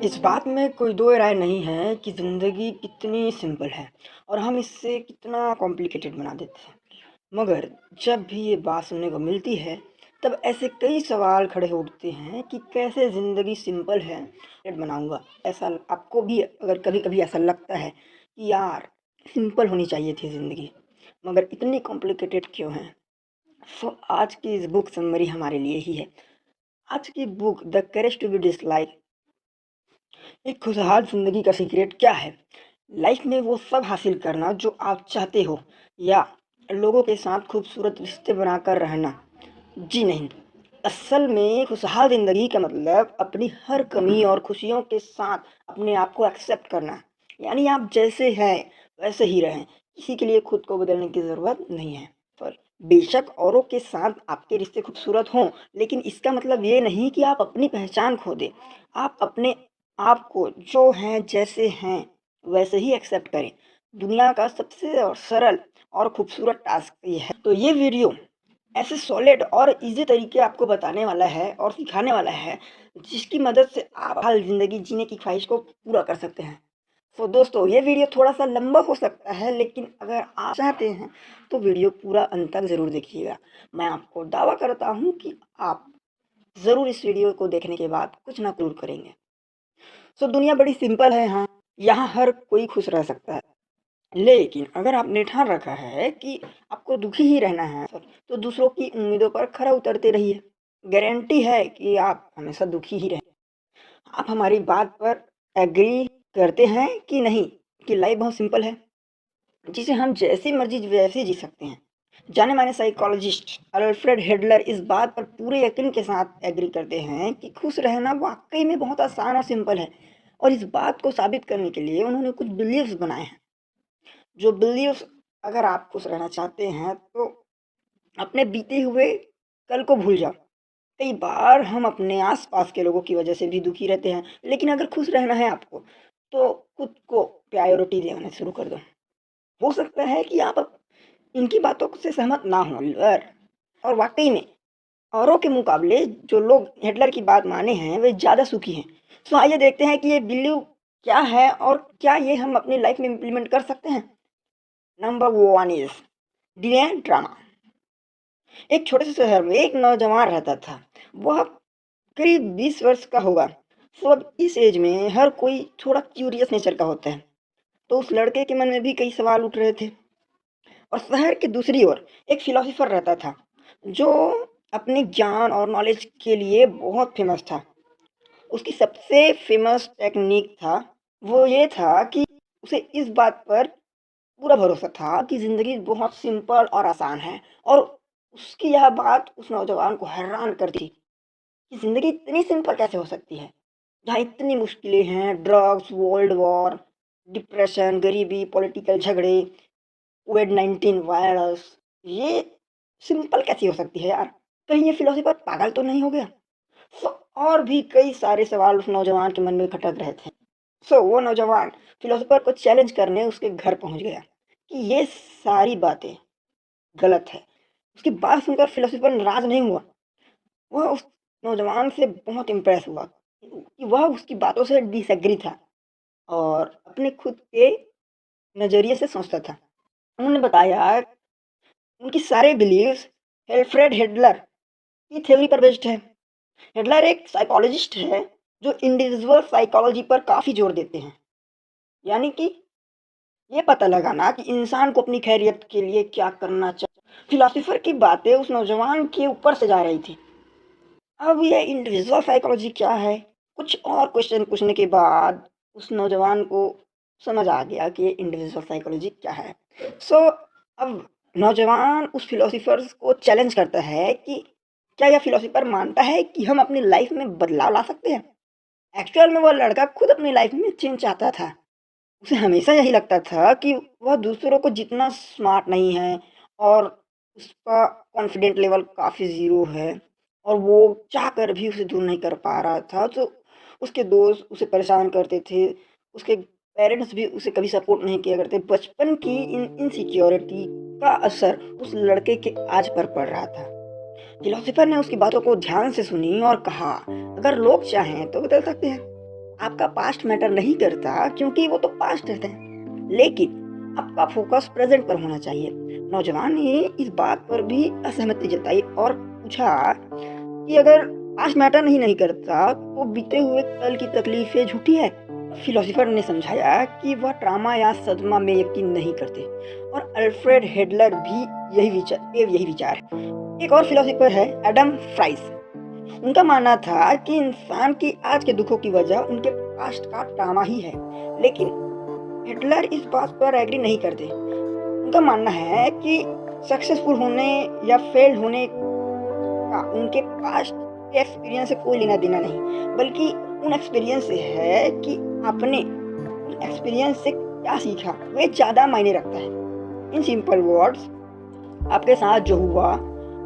इस बात में कोई दो राय नहीं है कि ज़िंदगी कितनी सिंपल है और हम इससे कितना कॉम्प्लिकेटेड बना देते हैं। मगर जब भी ये बात सुनने को मिलती है, तब ऐसे कई सवाल खड़े हो उठते हैं कि कैसे ज़िंदगी सिंपल है बनाऊँगा। ऐसा आपको भी अगर कभी-कभी ऐसा लगता है कि यार सिंपल होनी चाहिए थी ज़िंदगी, मगर इतनी कॉम्प्लिकेटेड क्यों है? सो आज की इस बुक समरी हमारे लिए ही है। आज की book the courage to be dislike एक खुशहाल ज़िंदगी का सीक्रेट क्या है? लाइफ में वो सब हासिल करना जो आप चाहते हो या लोगों के साथ खूबसूरत रिश्ते बनाकर रहना? जी नहीं। असल में खुशहाल ज़िंदगी का मतलब अपनी हर कमी और खुशियों के साथ अपने आप को एक्सेप्ट करना। यानी आप जैसे हैं वैसे ही रहें। किसी के लिए खुद को बदलने की ज़रूरत नहीं है। पर बेशक औरों के साथ आपके रिश्ते खूबसूरत हों, लेकिन इसका मतलब ये नहीं कि आप अपनी पहचान खो दें। आप अपने आपको जो हैं जैसे हैं वैसे ही एक्सेप्ट करें। दुनिया का सबसे सरल और खूबसूरत टास्क ये है। तो ये वीडियो ऐसे सॉलिड और इजी तरीके आपको बताने वाला है और सिखाने वाला है जिसकी मदद से आप हर ज़िंदगी जीने की ख्वाहिश को पूरा कर सकते हैं। तो दोस्तों ये वीडियो थोड़ा सा लंबा हो सकता है, लेकिन अगर आप चाहते हैं तो वीडियो पूरा अंत तक ज़रूर देखिएगा। मैं आपको दावा करता हूँ कि आप ज़रूर इस वीडियो को देखने के बाद कुछ ना जरूर करेंगे। सो दुनिया बड़ी सिंपल है, हाँ, यहाँ हर कोई खुश रह सकता है। लेकिन अगर आपने ठान रखा है कि आपको दुखी ही रहना है, तो दूसरों की उम्मीदों पर खरा उतरते रहिए। गारंटी है कि आप हमेशा दुखी ही रहें। आप हमारी बात पर एग्री करते हैं कि नहीं, कि लाइफ बहुत सिंपल है, जिसे हम जैसी मर्जी वैसे जी सकते हैं। जाने माने साइकोलॉजिस्ट अल्फ्रेड हेडलर इस बात पर पूरे यकीन के साथ एग्री करते हैं कि खुश रहना वाकई में बहुत आसान और सिंपल है। और इस बात को साबित करने के लिए उन्होंने कुछ बिलीव्स बनाए हैं। जो बिलीव्स, अगर आप खुश रहना चाहते हैं तो अपने बीते हुए कल को भूल जाओ। कई बार हम अपने आसपास के लोगों की वजह से भी दुखी रहते हैं, लेकिन अगर खुश रहना है आपको तो खुद को प्रायोरिटी देना शुरू कर दो। हो सकता है कि आप इनकी बातों से सहमत ना हों, और वाकई में औरों के मुकाबले जो लोग हिटलर की बात माने हैं वे ज़्यादा सुखी हैं। तो आइए देखते हैं कि ये बिलीव क्या है और क्या ये हम अपनी लाइफ में इम्प्लीमेंट कर सकते हैं। Number one is delay drama. एक छोटे से शहर में एक नौजवान रहता था। वह करीब 20 वर्ष का होगा। तो अब इस एज में हर कोई थोड़ा क्यूरियस नेचर का होता है। तो उस लड़के के मन में भी कई सवाल उठ रहे थे। और शहर की दूसरी ओर एक फिलोसोफर रहता था जो अपने ज्ञान और नॉलेज के लिए बहुत फेमस था। उसकी सबसे फेमस टेक्निक था, वो ये था कि उसे इस बात पर पूरा भरोसा था कि ज़िंदगी बहुत सिंपल और आसान है। और उसकी यह बात उस नौजवान को हैरान करती कि ज़िंदगी इतनी सिंपल कैसे हो सकती है, जहाँ इतनी मुश्किलें हैं, ड्रग्स, वर्ल्ड वॉर, डिप्रेशन, गरीबी, पॉलिटिकल झगड़े, कोविड-19 वायरस, ये सिंपल कैसी हो सकती है यार? कहीं ये फिलोसोफर पागल तो नहीं हो गया? सो और भी कई सारे सवाल उस नौजवान के मन में खटक रहे थे। सो वो नौजवान फिलोसोफर को चैलेंज करने उसके घर पहुंच गया कि ये सारी बातें गलत है। उसकी बात सुनकर फिलोसोफर नाराज नहीं हुआ। वह उस नौजवान से बहुत इम्प्रेस हुआ कि वह उसकी बातों से डिसएग्री था और अपने खुद के नज़रिए से सोचता था। उन्होंने बताया उनकी सारे बिलीव्स एल्फ्रेड हेडलर की थ्योरी पर बेस्ड है। हेडलर एक साइकोलॉजिस्ट है जो इंडिविजुअल साइकोलॉजी पर काफ़ी जोर देते हैं। यानी कि ये पता लगाना कि इंसान को अपनी खैरियत के लिए क्या करना चाहिए। फिलोसोफर की बातें उस नौजवान के ऊपर से जा रही थी। अब ये इंडिविजुअल साइकोलॉजी क्या है? कुछ और क्वेश्चन पूछने के बाद उस नौजवान को समझ आ गया कि ये इंडिविजुअल साइकोलॉजी क्या है। सो अब नौजवान उस फिलोसोफर को चैलेंज करता है कि क्या यह फिलोसोफर मानता है कि हम अपनी लाइफ में बदलाव ला सकते हैं? एक्चुअल में वह लड़का खुद अपनी लाइफ में चेंज चाहता था। उसे हमेशा यही लगता था कि वह दूसरों को जितना स्मार्ट नहीं है और उसका कॉन्फिडेंट लेवल काफ़ी ज़ीरो है और वो चाहकर भी उसे दूर नहीं कर पा रहा था। तो उसके दोस्त उसे परेशान करते थे, उसके पेरेंट्स भी उसे कभी सपोर्ट नहीं किया करते। बचपन की इन इनसिक्योरिटी का असर उस लड़के के आज पर पड़ रहा था। फिलोसोफर ने उसकी बातों को ध्यान से सुनी और कहा, अगर लोग चाहें तो बदल सकते हैं। आपका पास्ट मैटर नहीं करता क्योंकि वो तो पास्ट रहता है, लेकिन आपका फोकस प्रेजेंट पर होना चाहिए। नौजवान ने इस बात पर भी असहमति जताई और पूछा कि अगर पास्ट मैटर नहीं करता तो बीते हुए कल की तकलीफें झूठी है। फिलोसोफर ने समझाया कि वह ट्रामा या सदमा में यकीन नहीं करते और अल्फ्रेड हेडलर भी यही विचार है। एक और फिलोसोफर है एडम फ्राइस। उनका मानना था कि इंसान की आज के दुखों की वजह उनके पास्ट का ट्रामा ही है, लेकिन हिटलर इस बात पर एग्री नहीं करते। उनका मानना है कि सक्सेसफुल होने या फेल होने का उनके पास्ट के एक्सपीरियंस से कोई लेना देना नहीं, बल्कि उन एक्सपीरियंस से है कि आपने उन एक्सपीरियंस से क्या सीखा, वे ज़्यादा मायने रखता है। इन सिंपल वर्ड्स, आपके साथ जो हुआ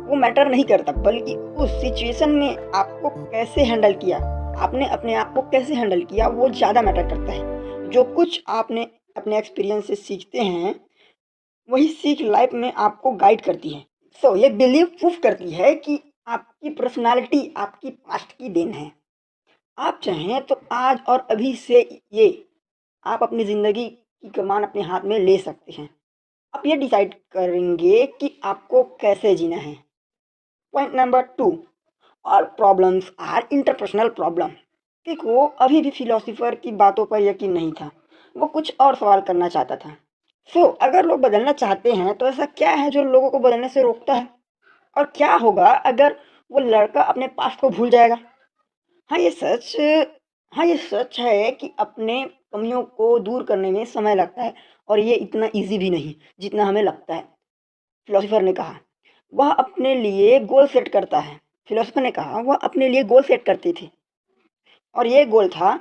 वो मैटर नहीं करता, बल्कि उस सिचुएशन में आपको कैसे हैंडल किया, आपने अपने आप को कैसे हैंडल किया, वो ज़्यादा मैटर करता है। जो कुछ आपने अपने एक्सपीरियंस से सीखते हैं, वही सीख लाइफ में आपको गाइड करती है। सो ये बिलीव प्रूफ करती है कि आपकी पर्सनालिटी आपकी पास्ट की देन है। आप चाहें तो आज और अभी से ये आप अपनी ज़िंदगी की कमान अपने हाथ में ले सकते हैं। आप ये डिसाइड करेंगे कि आपको कैसे जीना है। Point number 2, all problems are interpersonal problem. देखो, अभी भी फिलोसोफर की बातों पर यकीन नहीं था, वो कुछ और सवाल करना चाहता था। अगर लोग बदलना चाहते हैं तो ऐसा क्या है जो लोगों को बदलने से रोकता है? और क्या होगा अगर वो लड़का अपने पास्ट को भूल जाएगा? हाँ, ये सच हाँ, ये सच है कि अपने कमियों को दूर करने में समय लगता है और ये इतना ईज़ी भी नहीं, जितना हमें लगता है। फिलोसोफर ने कहा, वह अपने लिए गोल सेट करता है। फिलोसोफर ने कहा, वह अपने लिए गोल सेट करते थे और ये गोल था,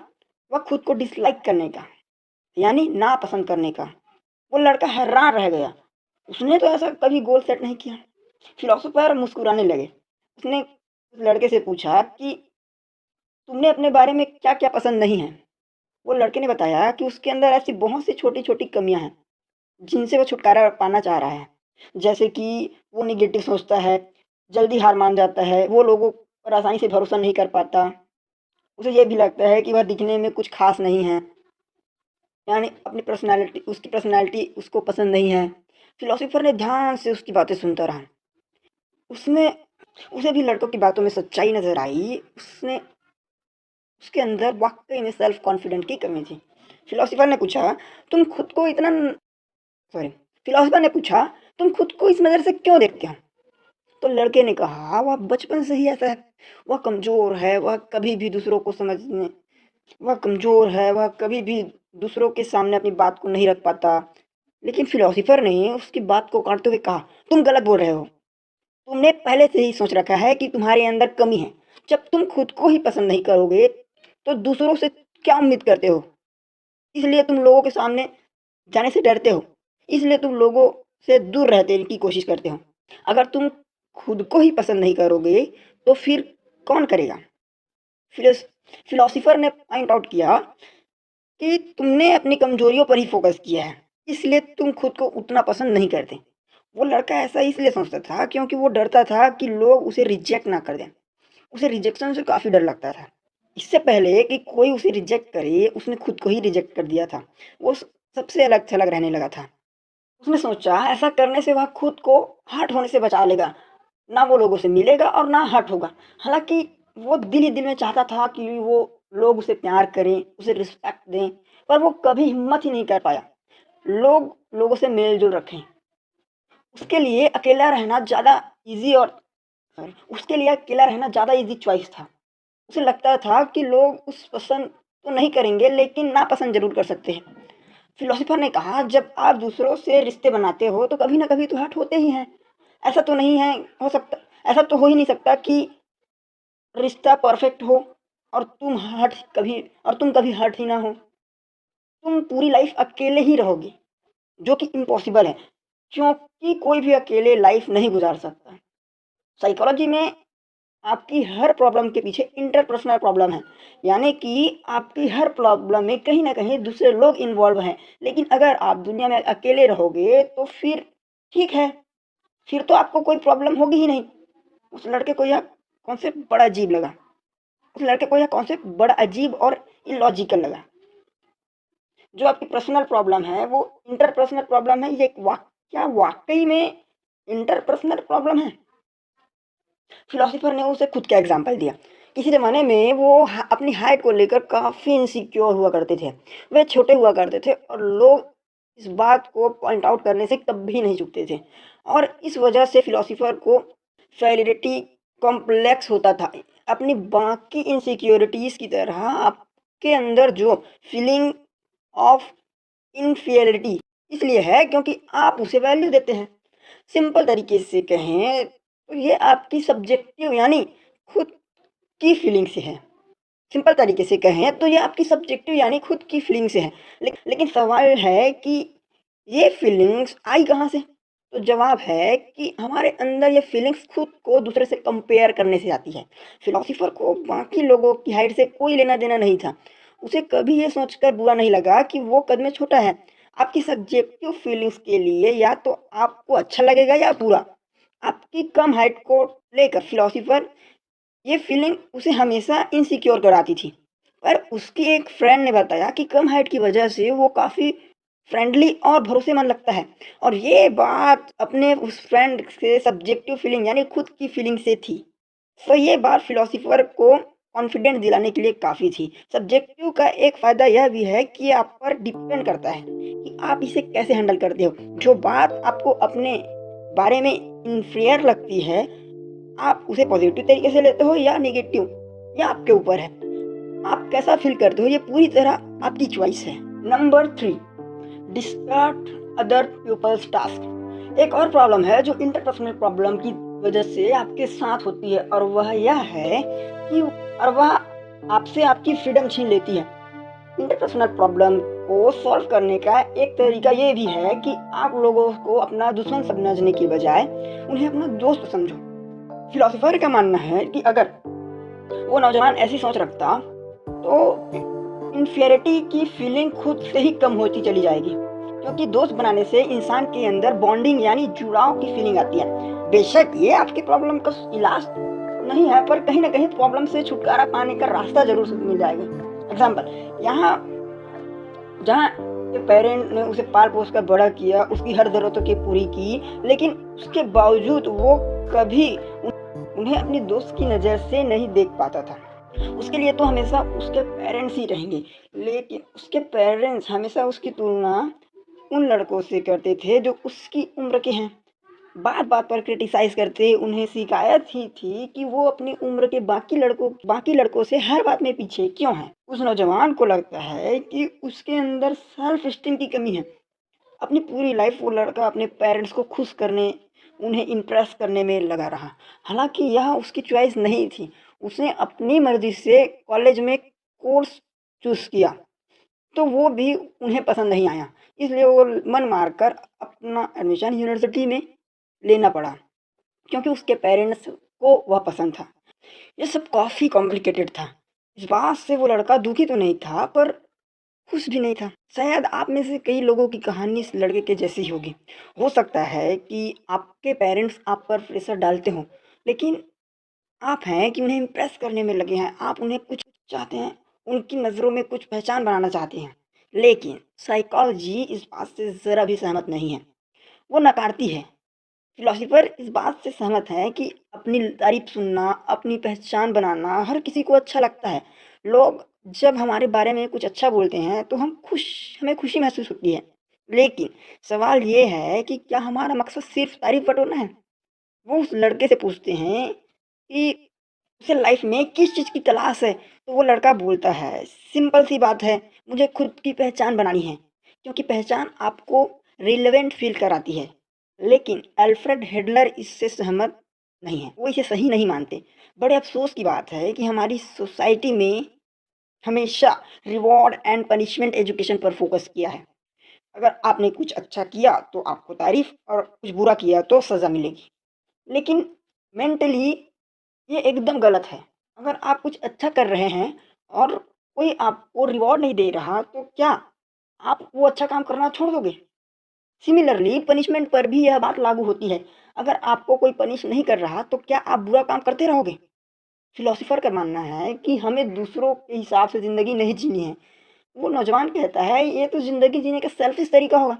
वह खुद को डिसलाइक करने का, यानी नापसंद करने का। वो लड़का हैरान रह गया। उसने तो ऐसा कभी गोल सेट नहीं किया। फिलोसोफर मुस्कुराने लगे। उसने उस लड़के से पूछा कि तुमने अपने बारे में क्या-क्या पसंद नहीं है? वो लड़के ने बताया कि उसके अंदर ऐसी बहुत सी छोटी-छोटी कमियाँ हैं, जिनसे वो छुटकारा पाना चाह रहा है। जैसे कि वो नेगेटिव सोचता है, जल्दी हार मान जाता है, वो लोगों पर आसानी से भरोसा नहीं कर पाता। उसे ये भी लगता है कि वह दिखने में कुछ ख़ास नहीं है, यानी उसकी पर्सनैलिटी उसको पसंद नहीं है। फिलोसोफर ने ध्यान से उसकी बातें सुनता रहा। उसमें उसे भी लड़कों की बातों में सच्चाई नज़र आई। उसके अंदर वाक़ई में सेल्फ कॉन्फिडेंट की कमी थी। फिलोसोफर ने पूछा, "तुम खुद को इतना सॉरी फिलोसोफर ने पूछा, "तुम खुद को इस नज़र से क्यों देखते हो?" तो लड़के ने कहा, "वह बचपन से ही ऐसा है। वह कमज़ोर है, वह कमज़ोर है, वह कभी भी दूसरों के सामने अपनी बात को नहीं रख पाता।" लेकिन फिलोसोफर ने उसकी बात को काटते हुए कहा, "तुम गलत बोल रहे हो। तुमने पहले से ही सोच रखा है कि तुम्हारे अंदर कमी है। जब तुम खुद को ही पसंद नहीं करोगे, तो दूसरों से क्या उम्मीद करते हो? इसलिए तुम लोगों के सामने जाने से डरते हो। इसलिए तुम लोगों से दूर रहने की कोशिश करते हो। अगर तुम खुद को ही पसंद नहीं करोगे, तो फिर कौन करेगा?" फिलोस फिलोसोफर ने पॉइंट आउट किया कि तुमने अपनी कमज़ोरियों पर ही फ़ोकस किया है, इसलिए तुम खुद को उतना पसंद नहीं करते। वो लड़का ऐसा इसलिए सोचता था क्योंकि वो डरता था कि लोग उसे रिजेक्ट ना कर दें। उसे रिजेक्शन से काफ़ी डर लगता था। इससे पहले कि कोई उसे रिजेक्ट करे, उसने खुद को ही रिजेक्ट कर दिया था। वो सबसे अलग-थलग रहने लगा था। उसने सोचा ऐसा करने से वह खुद को हर्ट होने से बचा लेगा। ना वो लोगों से मिलेगा और ना हर्ट होगा। हालाँकि वो दिल ही दिल में चाहता था कि वो लोग उसे प्यार करें, उसे रिस्पेक्ट दें, पर वो कभी हिम्मत ही नहीं कर पाया। लोगों से मेल-जोल रखें। उसके लिए अकेला रहना ज़्यादा ईज़ी और उसके लिए अकेला रहना ज़्यादा ईज़ी चॉइस था। उसे लगता था कि लोग उस पसंद तो नहीं करेंगे, लेकिन नापसंद ज़रूर कर सकते हैं। फिलोसोफर ने कहा, जब आप दूसरों से रिश्ते बनाते हो, तो कभी न कभी तो हर्ट होते ही हैं। ऐसा तो नहीं है हो सकता ऐसा तो हो ही नहीं सकता कि रिश्ता परफेक्ट हो और तुम कभी हर्ट ही ना हो। तुम पूरी लाइफ़ अकेले ही रहोगे, जो कि इम्पॉसिबल है, क्योंकि कोई भी अकेले लाइफ़ नहीं गुज़ार सकता। साइकोलॉजी में आपकी हर प्रॉब्लम के पीछे इंटरपर्सनल प्रॉब्लम है, यानी कि आपकी हर प्रॉब्लम में कहीं न कहीं दूसरे लोग इन्वॉल्व हैं। लेकिन अगर आप दुनिया में अकेले रहोगे तो फिर ठीक है, फिर तो आपको कोई प्रॉब्लम होगी ही नहीं। उस लड़के को यह कॉन्सेप्ट बड़ा अजीब लगा। उस लड़के को यह कॉन्सेप्ट बड़ा अजीब और इलॉजिकल लगा। जो आपकी पर्सनल प्रॉब्लम है वो इंटरपर्सनल प्रॉब्लम है, ये क्या वाक़ई में इंटरपर्सनल प्रॉब्लम है? फिलॉसफर ने उसे खुद का एग्ज़ाम्पल दिया। किसी ज़माने में वो अपनी हाइट को लेकर काफ़ी इनसिक्योर हुआ करते थे। वे छोटे हुआ करते थे और लोग इस बात को पॉइंट आउट करने से कभी नहीं चूकते थे और इस वजह से फिलॉसफर को फेरिटी कॉम्प्लेक्स होता था। अपनी बाकी इनसिक्योरिटीज़ की तरह आपके अंदर जो फीलिंग ऑफ इन्फीरियरिटी इसलिए है क्योंकि आप उसे वैल्यू देते हैं। सिंपल तरीके से कहें तो ये आपकी सब्जेक्टिव यानी खुद की फीलिंग से है। सिंपल तरीके से कहें तो ये आपकी सब्जेक्टिव यानी खुद की फीलिंग से है। लेकिन सवाल है कि ये फीलिंग्स आई कहाँ से? तो जवाब है कि हमारे अंदर ये फीलिंग्स खुद को दूसरे से कंपेयर करने से आती है। फिलॉसफर को बाकी लोगों की हाइट से कोई लेना-देना नहीं था। उसे कभी ये सोचकर बुरा नहीं लगा कि वो कद में छोटा है। आपकी सब्जेक्टिव फीलिंग्स के लिए या तो आपको अच्छा लगेगा या बुरा। आपकी कम हाइट को लेकर फिलॉसफर ये फीलिंग उसे हमेशा इनसिक्योर कराती थी। पर उसकी एक फ्रेंड ने बताया कि कम हाइट की वजह से वो काफ़ी फ्रेंडली और भरोसेमंद लगता है और ये बात अपने उस फ्रेंड से सब्जेक्टिव फीलिंग यानी खुद की फीलिंग से थी। तो ये बात फिलॉसफर को कॉन्फिडेंस दिलाने के लिए काफ़ी थी। सब्जेक्टिव का एक फ़ायदा यह भी है कि आप पर डिपेंड करता है कि आप इसे कैसे हैंडल करते हो। जो बात आपको अपने बारे में इन्फीरियर लगती है, आप उसे पॉजिटिव तरीके से लेते हो या नेगेटिव, ये आपके ऊपर है। आप कैसा फ़ील करते हो ये पूरी तरह आपकी चॉइस है। Number 3, discard other people's task. एक और प्रॉब्लम है जो इंटरपर्सनल प्रॉब्लम की वजह से आपके साथ होती है और वह यह है कि वह आपसे आपकी फ्रीडम छीन लेती है। इंटरपर्सनल प्रॉब्लम को सॉल्व करने का एक तरीका ये भी है कि आप लोगों को अपना दुश्मन समझने की बजाय उन्हें अपना दोस्त समझो। फिलॉसफर का मानना है कि अगर वो नौजवान ऐसी सोच रखता तो इन्फीरियरिटी की फीलिंग खुद से ही कम होती चली जाएगी क्योंकि दोस्त बनाने से इंसान के अंदर बॉन्डिंग यानी जुड़ाव की फीलिंग आती है। बेशक ये आपकी प्रॉब्लम का इलाज नहीं है पर कहीं ना कहीं प्रॉब्लम से छुटकारा पाने का रास्ता जरूर मिल जाएगा। एग्जाम्पल, यहाँ जहाँ के पेरेंट ने उसे पाल पोस कर बड़ा किया, उसकी हर ज़रूरतों की पूरी की, लेकिन उसके बावजूद वो कभी उन्हें अपनी दोस्त की नज़र से नहीं देख पाता था। उसके लिए तो हमेशा उसके पेरेंट्स ही रहेंगे, लेकिन उसके पेरेंट्स हमेशा उसकी तुलना उन लड़कों से करते थे जो उसकी उम्र के हैं। बात-बात पर क्रिटिसाइज़ करते, उन्हें शिकायत ही थी कि वो अपनी उम्र के बाकी लड़कों से हर बात में पीछे क्यों हैं। उस नौजवान को लगता है कि उसके अंदर सेल्फ एस्टीम की कमी है। अपनी पूरी लाइफ वो लड़का अपने पेरेंट्स को खुश करने, उन्हें इम्प्रेस करने में लगा रहा। हालाँकि यह उसकी चॉइस नहीं थी। उसने अपनी मर्ज़ी से कॉलेज में कोर्स चूज़ किया, तो वो भी उन्हें पसंद नहीं आया। इसलिए वो मन मारकर अपना एडमिशन यूनिवर्सिटी में लेना पड़ा, क्योंकि उसके पेरेंट्स को वह पसंद था। ये सब काफ़ी कॉम्प्लिकेटेड था। इस बात से वो लड़का दुखी तो नहीं था, पर खुश भी नहीं था। शायद आप में से कई लोगों की कहानी इस लड़के के जैसी ही होगी। हो सकता है कि आपके पेरेंट्स आप पर प्रेशर डालते हों, लेकिन आप हैं कि उन्हें इम्प्रेस करने में लगे हैं। आप उन्हें कुछ चाहते हैं, उनकी नज़रों में कुछ पहचान बनाना चाहते हैं। लेकिन साइकोलॉजी इस बात से ज़रा भी सहमत नहीं है, वो नकारती है। फिलॉसफर इस बात से सहमत है कि अपनी तारीफ सुनना, अपनी पहचान बनाना हर किसी को अच्छा लगता है। लोग जब हमारे बारे में कुछ अच्छा बोलते हैं तो हमें खुशी महसूस होती है। लेकिन सवाल ये है कि क्या हमारा मकसद सिर्फ तारीफ बटोरना है? वो उस लड़के से पूछते हैं कि उसे लाइफ में किस चीज़ की तलाश है? तो वो लड़का बोलता है, सिंपल सी बात है, मुझे खुद की पहचान बनानी है, क्योंकि पहचान आपको रिलेवेंट फ़ील कराती है। लेकिन अल्फ्रेड एडलर इससे सहमत नहीं है, वो इसे सही नहीं मानते। बड़े अफ़सोस की बात है कि हमारी सोसाइटी में हमेशा रिवॉर्ड एंड पनिशमेंट एजुकेशन पर फ़ोकस किया है। अगर आपने कुछ अच्छा किया तो आपको तारीफ़ और कुछ बुरा किया तो सज़ा मिलेगी। लेकिन मेंटली ये एकदम गलत है। अगर आप कुछ अच्छा कर रहे हैं और कोई आपको रिवॉर्ड नहीं दे रहा, तो क्या आप वो अच्छा काम करना छोड़ दोगे? सिमिलरली पनिशमेंट पर भी यह बात लागू होती है। अगर आपको कोई पनिश नहीं कर रहा, तो क्या आप बुरा काम करते रहोगे? फिलोसोफर का मानना है कि हमें दूसरों के हिसाब से ज़िंदगी नहीं जीनी है। वो नौजवान कहता है ये तो ज़िंदगी जीने का सेल्फिश तरीका होगा।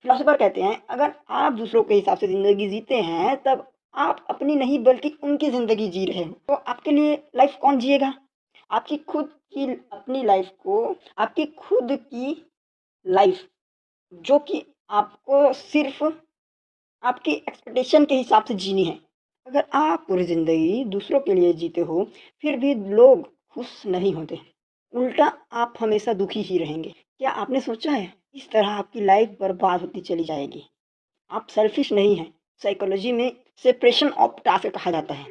फिलोसोफर कहते हैं अगर आप दूसरों के हिसाब से ज़िंदगी जीते हैं तब आप अपनी नहीं बल्कि उनकी ज़िंदगी जी रहे हैं। तो आपके लिए लाइफ़ कौन जिएगा? आपकी खुद की अपनी लाइफ़ को आपकी खुद की लाइफ़ जो कि आपको सिर्फ़ आपकी एक्सपेक्टेशन के हिसाब से जीनी है। अगर आप पूरी ज़िंदगी दूसरों के लिए जीते हो, फिर भी लोग खुश नहीं होते। उल्टा आप हमेशा दुखी ही रहेंगे। क्या आपने सोचा है? इस तरह आपकी लाइफ़ बर्बाद होती चली जाएगी। आप सेल्फ़िश नहीं हैं। साइकोलॉजी में सेपरेशन ऑफ टास्क कहा जाता है।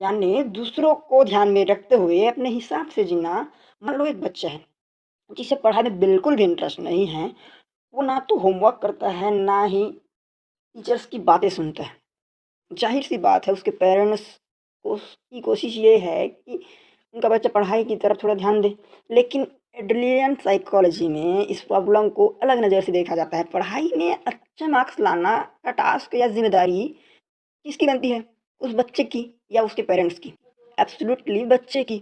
यानी दूसरों को ध्यान में रखते हुए अपने हिसाब से जीना। मान लो एक बच्चा है, जिसे पढ़ाई में बिल्कुल भी इंटरेस्ट नहीं है, वो ना तो होमवर्क करता है, ना ही टीचर्स की बातें सुनता है। ज़ाहिर-सी बात है उसके पेरेंट्स की कोशिश ये है कि उनका बच्चा पढ़ाई की तरफ थोड़ा ध्यान दे। लेकिन एडोलियन साइकोलॉजी में इस प्रॉब्लम को अलग नज़र से देखा जाता है। पढ़ाई में अच्छे मार्क्स लाना का टास्क या ज़िम्मेदारी किसकी बनती है? उस बच्चे की या उसके पेरेंट्स की? एब्सोल्यूटली बच्चे की।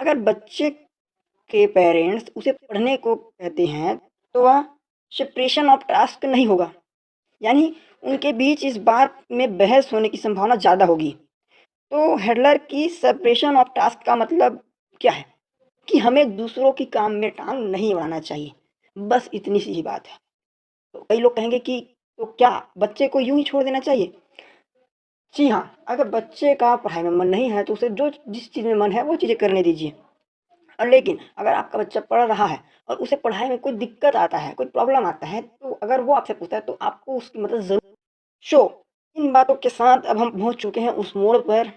अगर बच्चे के पेरेंट्स उसे पढ़ने को कहते हैं, तो वह सेपरेशन ऑफ टास्क नहीं होगा। यानी उनके बीच इस बात में बहस होने की संभावना ज़्यादा होगी। तो हेडलर की सेपरेशन ऑफ टास्क का मतलब क्या है? कि हमें दूसरों के काम में टांग नहीं अड़ाना चाहिए। बस इतनी सी ही बात है। तो कई लोग कहेंगे कि तो क्या बच्चे को यूँ ही छोड़ देना चाहिए? जी हाँ, अगर बच्चे का पढ़ाई में मन नहीं है तो उसे जो जिस चीज़ में मन है वो चीज़ें करने दीजिए। और लेकिन अगर आपका बच्चा पढ़ रहा है और उसे पढ़ाई में कोई दिक्कत आता है, कोई प्रॉब्लम आता है, तो अगर वो आपसे पूछता है तो आपको उसकी मदद ज़रूर। सो इन बातों के साथ अब हम पहुँच चुके हैं उस मोड़ पर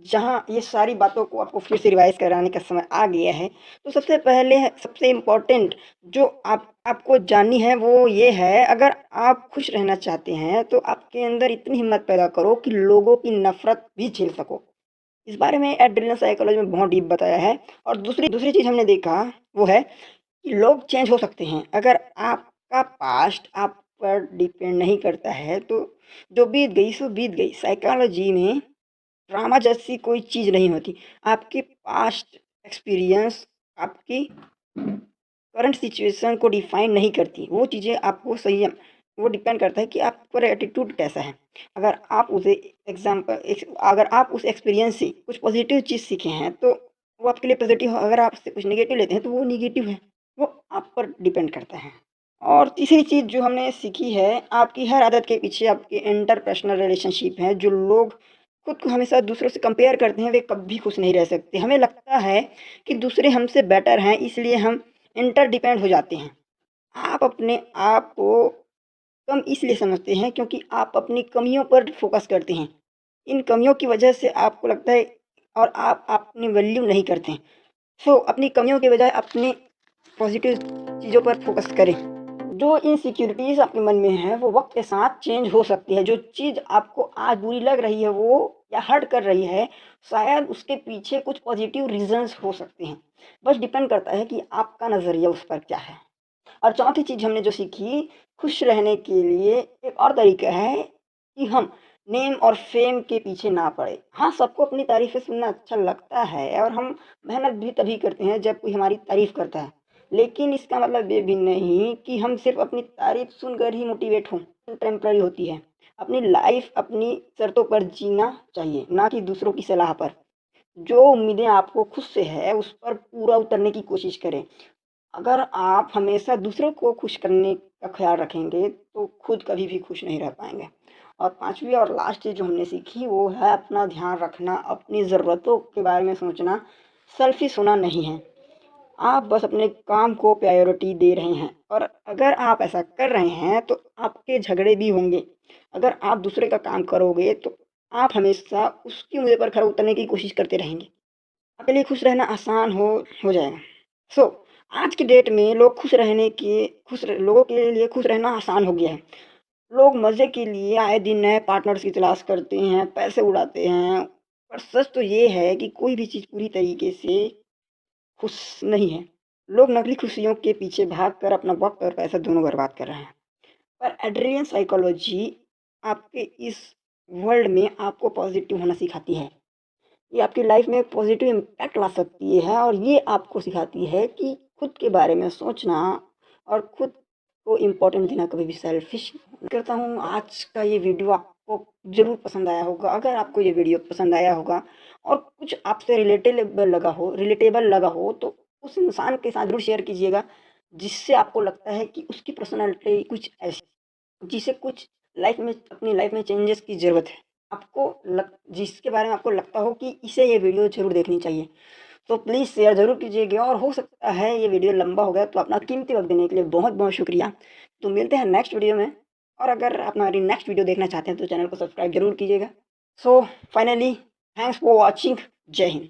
जहाँ ये सारी बातों को आपको फिर से रिवाइज़ कराने का समय आ गया है। तो सबसे पहले सबसे इम्पोर्टेंट जो आपको जाननी है वो ये है, अगर आप खुश रहना चाहते हैं तो आपके अंदर इतनी हिम्मत पैदा करो कि लोगों की नफ़रत भी झेल सको। इस बारे में एड्रिनल साइकोलॉजी में बहुत डीप बताया है। और दूसरी दूसरी चीज़ हमने देखा वो है कि लोग चेंज हो सकते हैं। अगर आपका पास्ट आप पर डिपेंड नहीं करता है तो जो बीत गई सो बीत गई। साइकोलॉजी में ड्रामा जैसी कोई चीज़ नहीं होती। आपके पास्ट एक्सपीरियंस आपकी करंट सिचुएशन को डिफाइन नहीं करती। वो चीज़ें आपको संयम वो डिपेंड करता है कि आपका एटीट्यूड कैसा है। अगर आप उसे अगर आप उस एक्सपीरियंस से कुछ पॉजिटिव चीज़ सीखे हैं तो वो आपके लिए पॉजिटिव है। अगर आप उससे कुछ नेगेटिव लेते हैं तो वो नेगेटिव है। वो आप पर डिपेंड करता है। और तीसरी चीज़ जो हमने सीखी है, आपकी हर आदत के पीछे आपके इंटरपर्सनल रिलेशनशिप हैं। जो लोग खुद को हमेशा दूसरों से कंपेयर करते हैं, वे कभी खुश नहीं रह सकते। हमें लगता है कि दूसरे हमसे बेटर हैं, इसलिए हम इंटरडिपेंड हो जाते हैं। आप अपने आप को कम इसलिए समझते हैं क्योंकि आप अपनी कमियों पर फ़ोकस करते हैं। इन कमियों की वजह से आपको लगता है और आप अपनी वैल्यू नहीं करते हैं। सो अपनी कमियों के बजाय अपनी पॉज़िटिव चीज़ों पर फ़ोकस करें। जो इनसिक्योरिटीज़ आपके मन में है वो वक़्त के साथ चेंज हो सकती है। जो चीज़ आपको आज बुरी लग रही है वो या हर्ट कर रही है, शायद उसके पीछे कुछ पॉज़िटिव रीज़न्स हो सकते हैं। बस डिपेंड करता है कि आपका नज़रिया उस पर क्या है। और चौथी चीज़ हमने जो सीखी, खुश रहने के लिए एक और तरीका है कि हम नेम और फ़ेम के पीछे ना पड़े। हाँ, सबको अपनी तारीफ़ें सुनना अच्छा लगता है और हम मेहनत भी तभी करते हैं जब कोई हमारी तारीफ़ करता है। लेकिन इसका मतलब ये भी नहीं कि हम सिर्फ़ अपनी तारीफ़ सुनकर ही मोटिवेट हों। टेम्परेरी होती है। अपनी लाइफ़ अपनी शर्तों पर जीना चाहिए, ना कि दूसरों की सलाह पर। जो उम्मीदें आपको खुद से है, उस पर पूरा उतरने की कोशिश करें। अगर आप हमेशा दूसरों को खुश करने का ख़्याल रखेंगे, तो खुद कभी भी खुश नहीं रह पाएँगे। और 5वीं और लास्ट चीज़ जो हमने सीखी, वो है अपना ध्यान रखना, अपनी ज़रूरतों के बारे में सोचना, सेल्फ़िश होना नहीं है। आप बस अपने काम को प्रायोरिटी दे रहे हैं और अगर आप ऐसा कर रहे हैं, तो आपके झगड़े भी होंगे। अगर आप दूसरे का काम करोगे, तो आप हमेशा उसकी उँगली पर खरा उतरने की कोशिश करते रहेंगे। आपके लिए खुश रहना आसान हो जाएगा। सो आज की डेट में लोगों के लिए खुश रहना आसान हो गया है। लोग मज़े के लिए आए दिन नए पार्टनर्स की तलाश करते हैं, पैसे उड़ाते हैं। पर सच तो ये है कि कोई भी चीज़ पूरी तरीके से खुश नहीं है। लोग नकली खुशियों के पीछे भागकर अपना वक़्त और पैसा दोनों बर्बाद कर रहे हैं। पर एड्रियन साइकोलॉजी आपके इस वर्ल्ड में आपको पॉज़िटिव होना सिखाती है। ये आपकी लाइफ में एक पॉजिटिव इम्पैक्ट ला सकती है और ये आपको सिखाती है कि खुद के बारे में सोचना और खुद को इम्पोर्टेंट देना, कभी भी सेल्फिश करता हूँ। आज का ये वीडियो आपको ज़रूर पसंद आया होगा। अगर आपको ये वीडियो पसंद आया होगा और कुछ आपसे रिलेटेबल लगा हो तो उस इंसान के साथ ज़रूर शेयर कीजिएगा, जिससे आपको लगता है कि उसकी पर्सनैलिटी कुछ ऐसी, जिसे कुछ लाइफ में, अपनी लाइफ में चेंजेस की ज़रूरत है। आपको जिसके बारे में आपको लगता हो कि इसे ये वीडियो ज़रूर देखनी चाहिए। तो प्लीज़ शेयर ज़रूर कीजिएगा और हो सकता है ये वीडियो लंबा हो गया तो अपना कीमती वक़्त देने के लिए बहुत-बहुत शुक्रिया। तो मिलते हैं नेक्स्ट वीडियो में, और अगर आप हमारी नेक्स्ट वीडियो देखना चाहते हैं तो चैनल को सब्सक्राइब ज़रूर कीजिएगा। So finally thanks for watching. जय हिंद।